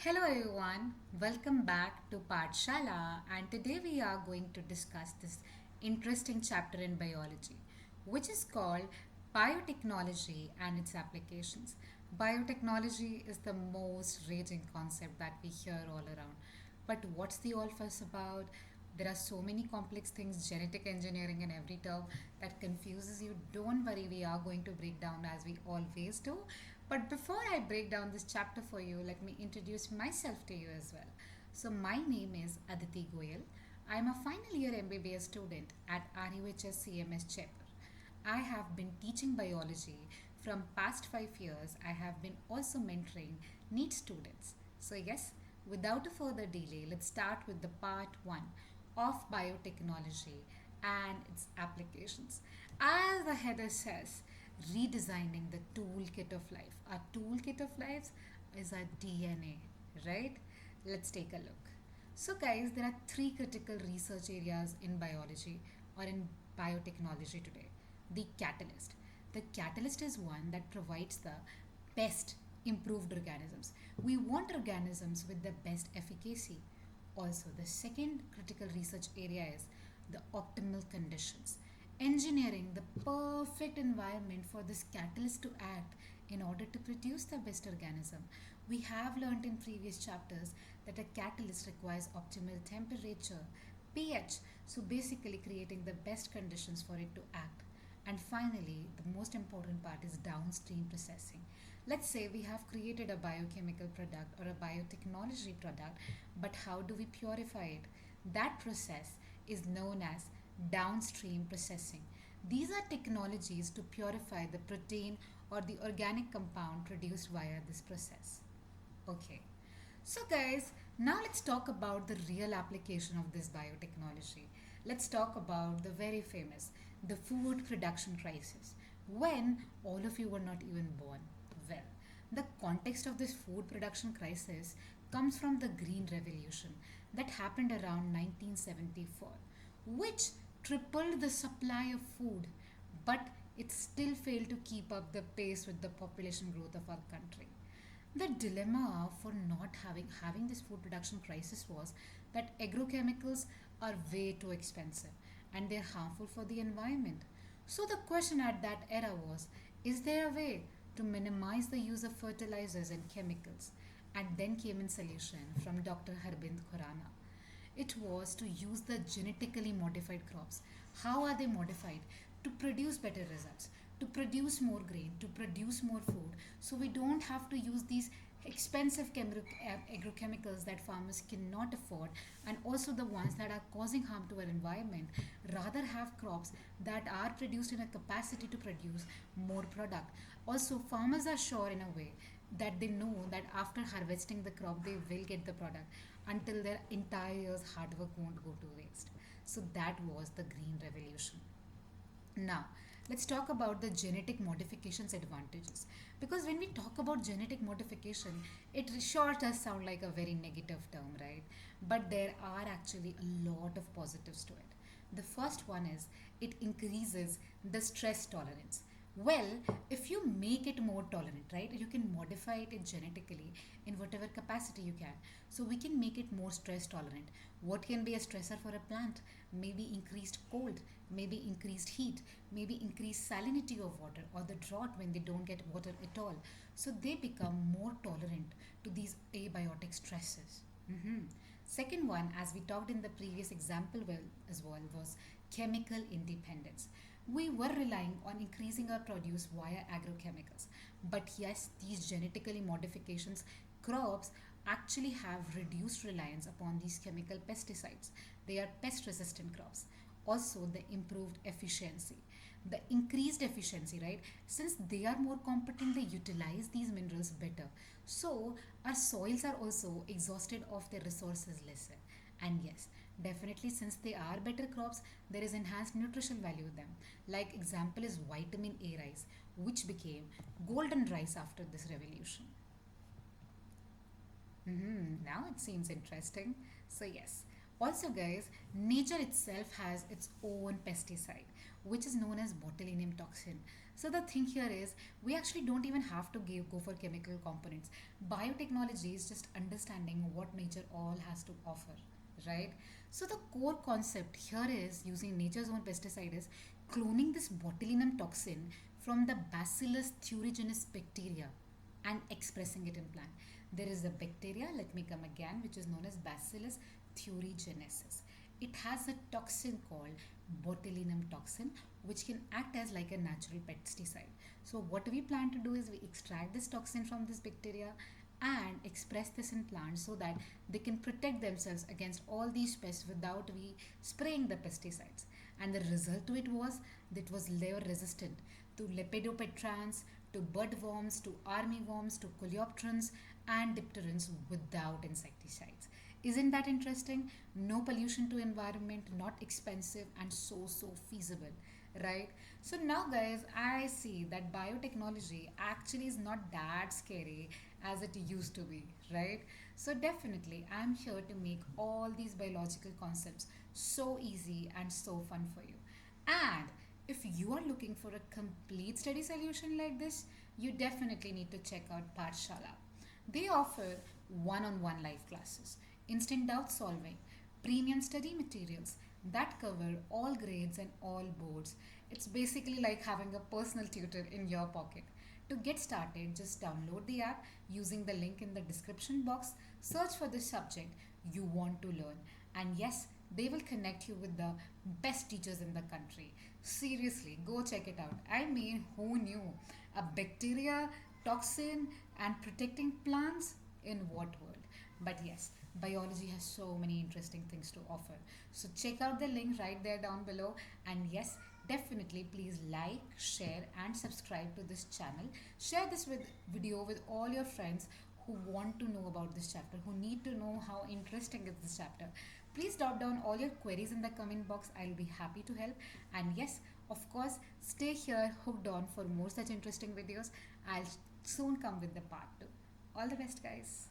Hello everyone, welcome back to Pathshala, and today we are going to discuss this interesting chapter in biology which is called biotechnology and its applications. Biotechnology is the most raging concept that we hear all around. But what's the all fuss about? There are so many complex things, genetic engineering and every term that confuses you. Don't worry, we are going to break down as we always do. But before I break down this chapter for you, let me introduce myself to you as well. So, my name is Aditi Goyal. I am a final year MBBS student at RUHS CMS Jaipur. I have been teaching biology from past 5 years. I have been also mentoring NEET students. So, yes, without a further delay, let's start with the part 1 of biotechnology and its applications. As the header says, redesigning the toolkit of life. Our toolkit of life is our DNA, right? Let's take a look. So, guys, there are three critical research areas in biology or in biotechnology today. The catalyst. The catalyst is one that provides the best improved organisms. We want organisms with the best efficacy. Also, the second critical research area is the optimal conditions. Engineering the perfect environment for this catalyst to act in order to produce the best organism. We have learned in previous chapters that a catalyst requires optimal temperature, pH, so basically creating the best conditions for it to act. And finally, the most important part is downstream processing. Let's say we have created a biochemical product or a biotechnology product, but how do we purify it? That process is known as downstream processing. These are technologies to purify the protein or the organic compound produced via this process. Okay. So, guys, now let's talk about the real application of this biotechnology. Let's talk about the very famous the food production crisis when all of you were not even born. Well, the context of this food production crisis comes from the Green Revolution that happened around 1974, which tripled the supply of food, but it still failed to keep up the pace with the population growth of our country. The dilemma for not having this food production crisis was that agrochemicals are way too expensive and they're harmful for the environment. So the question at that era was, is there a way to minimize the use of fertilizers and chemicals? And then came in solution from Dr. Harbind Khurana. It was to use the genetically modified crops. How are they modified? To produce better results, to produce more grain, to produce more food. So we don't have to use these expensive agrochemicals that farmers cannot afford, and also the ones that are causing harm to our environment. Rather have crops that are produced in a capacity to produce more product. Also, farmers are sure in a way that they know that after harvesting the crop they will get the product until their entire year's hard work won't go to waste. So that was the green revolution. Now, let's talk about the genetic modifications advantages. Because when we talk about genetic modification, it sure does sound like a very negative term, right? But there are actually a lot of positives to it. The first one is it increases the stress tolerance. Well, if you make it more tolerant, right, you can modify it genetically in whatever capacity you can. So we can make it more stress tolerant. What can be a stressor for a plant? Maybe increased cold, maybe increased heat, maybe increased salinity of water, or the drought when they don't get water at all. So they become more tolerant to these abiotic stresses. Second one, as we talked in the previous example as well, was chemical independence. We were relying on increasing our produce via agrochemicals. But yes, these genetically modifications crops actually have reduced reliance upon these chemical pesticides. They are pest resistant crops. Also, the improved efficiency, the increased efficiency, right? Since they are more competent, they utilize these minerals better. So, our soils are also exhausted of their resources lesser. And yes, definitely, since they are better crops, there is enhanced nutritional value in them. Like example is vitamin A rice, which became golden rice after this revolution. Now it seems interesting. So, yes, Also, guys, nature itself has its own pesticide, which is known as botulinum toxin. So the thing here is, we actually don't even have to go for chemical components. Biotechnology is just understanding what nature all has to offer, right? So the core concept here is using nature's own pesticide is cloning this botulinum toxin from the Bacillus thuringiensis bacteria and expressing it in plant. There is a bacteria, let me come again, which is known as Bacillus thuringiensis. It has a toxin called botulinum toxin, which can act as like a natural pesticide. So what we plan to do is we extract this toxin from this bacteria and express this in plants so that they can protect themselves against all these pests without we spraying the pesticides. And the result to it was that it was layer resistant to lepidopetrans, to budworms, to armyworms, to coleopterans and dipterans without insecticides. Isn't that interesting? No pollution to environment, not expensive and so feasible, right? So now guys, I see that biotechnology actually is not that scary as it used to be, right? So definitely I'm here to make all these biological concepts so easy and so fun for you. And if you are looking for a complete study solution like this, you definitely need to check out Pathshala. They offer one on one live classes, instant doubt solving, premium study materials that cover all grades and all boards. It's basically like having a personal tutor in your pocket. To get started, just download the app using the link in the description box, search for the subject you want to learn, and yes, they will connect you with the best teachers in the country. Seriously, go check it out. I mean, who knew? A bacteria, toxin, and protecting plants? In what world? But yes, biology has so many interesting things to offer. So check out the link right there down below. And yes, definitely please like, share, and subscribe to this channel. Share this video with all your friends who want to know about this chapter, who need to know how interesting is this chapter. Please drop down all your queries in the comment box. I'll be happy to help. And yes, of course, stay here hooked on for more such interesting videos. I'll soon come with the part 2. All the best, guys.